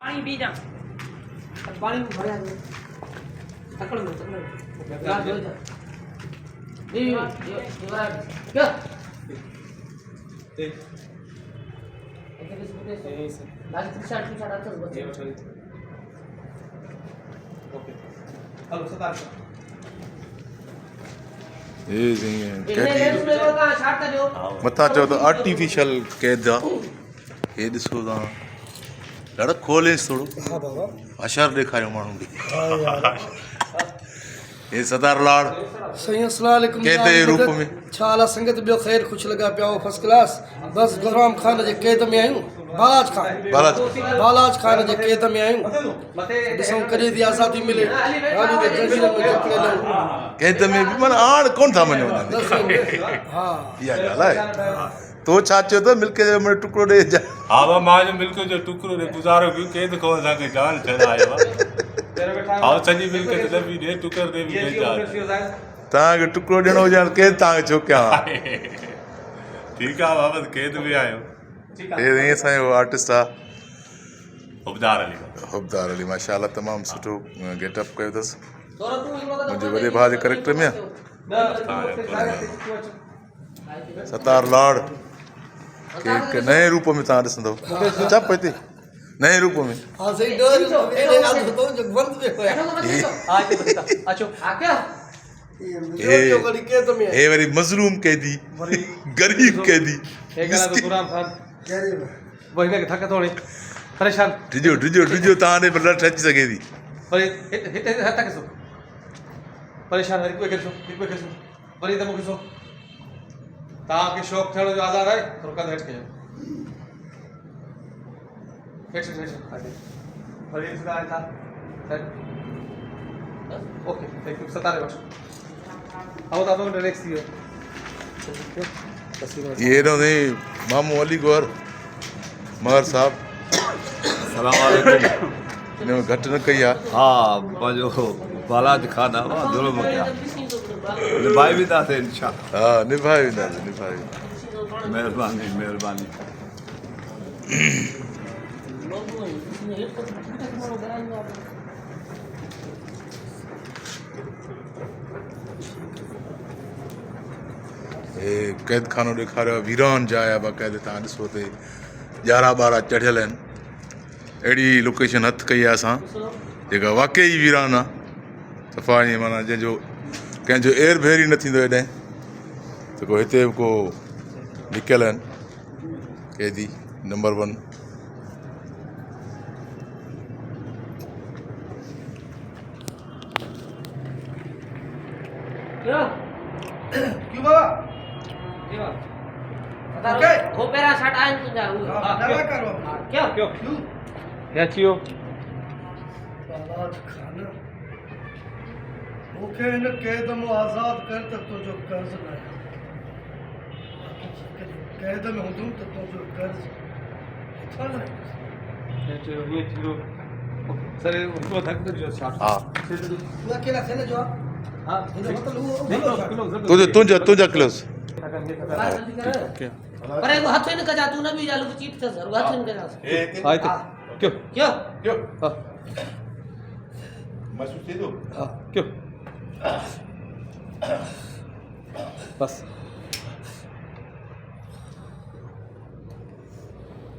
पानी पी जा पानी में भरा दो तकड़ में यार दो जा नहीं ये बड़ा क्या लास्ट शॉट आता बच्चे ओके हेलो सतार मथा चओ त आर्टिफिशियल कैद आहे हे ॾिसो तव्हां ॾाढो खोलेसि थोरो होशियारु ॾेखारियो माण्हू खे हे सदार लाड़ सही अस्सलाम वालेकुम कैद जे रूप में छाला संगत बियो ख़ैर खुश लगा पिया फर्स्ट क्लास बस गुलाम खान जे कैद में आयूं बालाज खान जे कैद में आयूं ॾिसूं कॾहिं थी आज़ादी मिले हाली त जंजीर में जकड़े लऊं कैद में बि माना आण कोन था मञो हा इहा ॻाल्हि आहे तो छा चयो त मिल्क जो टुकड़ो ॾे हा बा मां जो मिल्क जो टुकड़ो ॾे गुज़ारो कयो कैद खां असांखे जान छॾायो आहे हा सॼी मिल्क त दॿी ॾे टुकर ते बि तव्हांखे टुकड़ो ॾियणो हुजे हाणे कैद तव्हांखे छो कयां ठीकु आहे बाबा कैद में आहियो हे असांजो आर्टिस्ट आहे हुबदार अली माशाअल्लाह तमामु सुठो गेटअप कयो अथसि मुंहिंजे वॾे भाउ जे करेक्टर में सतार लाड़ के नए रूप में तव्हां ॾिसंदव छा पियो हिते नए रूप में हां सही डर एॾे याद तो जो बंद में होया अचो आ क्या हे वरी मज़लूम कैदी गरीब कैदी हे गला तो गुलाम खान वही ने थक थोड़ी परेशान डिजो तव्हां ॾे ब्लड अची सघे थी वरी हिते हथ के सो परेशान हर कोई करसो वरी त मूंखे सो तव्हांखे शौक़ थियण जो आज़ादु आहे थोरो कदु हेठि कयो हेठि वरी ॾिसंदा था ओके थैंक यू सतारे वठो आओ त आपको रिलैक्स थी वियो ये हेॾो अथई मामू अली गौर महर साहब सलाम वालेकुम हिन में घटि न कई आहे हा पंहिंजो बालाज खान आहे मां जुल्म कया निभाए वेंदासीं इंशाअल्लाह हा निभाए वेंदासीं महिरबानी हे कैद खानो ॾेखारियो वीरान जाइ आहे बाक़ाइदे तव्हां ॾिसो हिते 11-12 चढ़ियल आहिनि अहिड़ी लोकेशन हथु कई आहे असां जेका वाक़ई वीरान आहे सफ़ा ईअं माना जंहिंजो कंहिंजो एयर भेर ई न थींदो हेॾे त को हिते बि को लिकियल आहिनि कैदी नंबर 1 क्यों बाबा ओके हो पेरा शॉट आइन तुझा डरा करो क्यों क्या चियो बालाज खान ओके इन कैद में आजाद कर तक तो जो कर्ज ना कैद में हूं तो जो कर्ज था ना ये चियो सर उनको थक तो जो शॉट हा तू अकेला थे ना जो हां तुंहिंजा क्लोज पर एगो हाथ न कजा तू न भी जालू चीट से सर हाथ न कजा आए तो क्यों हां महसूस थी दो हां क्यों बस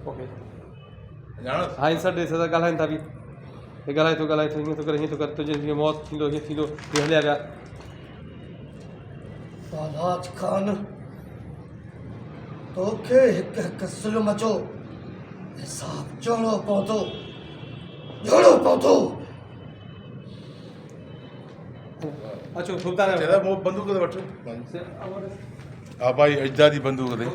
ओके हां इन सर से गालाइन था भी ये गालाइ तो हीअं तो कर तुझे जीअं मौत थींदो हीअं थींदो हीअं हलिया पिया बालाज खान तोखे हिकु हिकु ज़ुल्म जो हिसाब जोड़ो पवंदो अचो सुल्तान चला वो बंदूक तो वठो हा भाई अजदादी बंदूक दे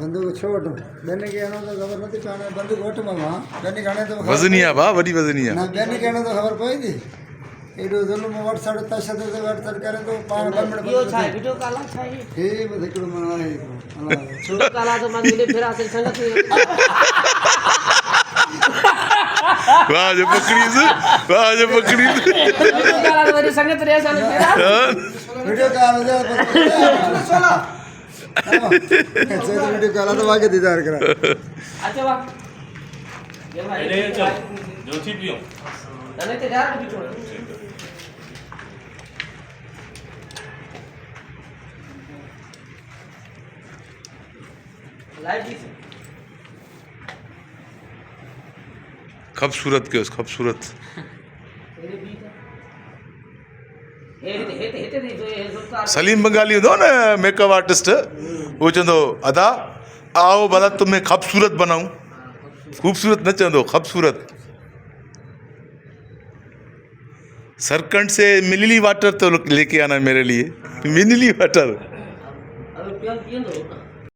बंदूक छोड़ गन्ने के आना तो खबर नहीं पाने बंदूक वठ मामा गन्ने खाने तो वजनिया बा वडी वजनिया ना गन्ने कहने तो खबर पई थी एडो जुल्म वट साड तशद से वट सर करे तो पान बनमड़ यो छाय वीडियो काला छाय हे बदकड़ मना है छोड़ काला तो मन मिले फिर आके संगत वाह जो पकड़ी वीडियो काला तो मेरी संगत रे सन वीडियो कॉल जा चला वीडियो कॉल तो आगे दीदार करा अच्छा वाह एडे चल जोची पियो तने ते यार भी छोड़ लाइट दी ख़ूबसूरत कयोसि ख़ूबसूरत सलीम बंगाली हूंदो न मेकअप आर्टिस्ट वो चवंदो अदा आओ भला तुम्हें ख़ूबसूरत बनाऊं खूबसूरत न चवंदो ख़ूबसूरत सरकंड से मिनरली वाटर तो लेके आना मेरे लिए मिनरली वाटर अब पियो पियो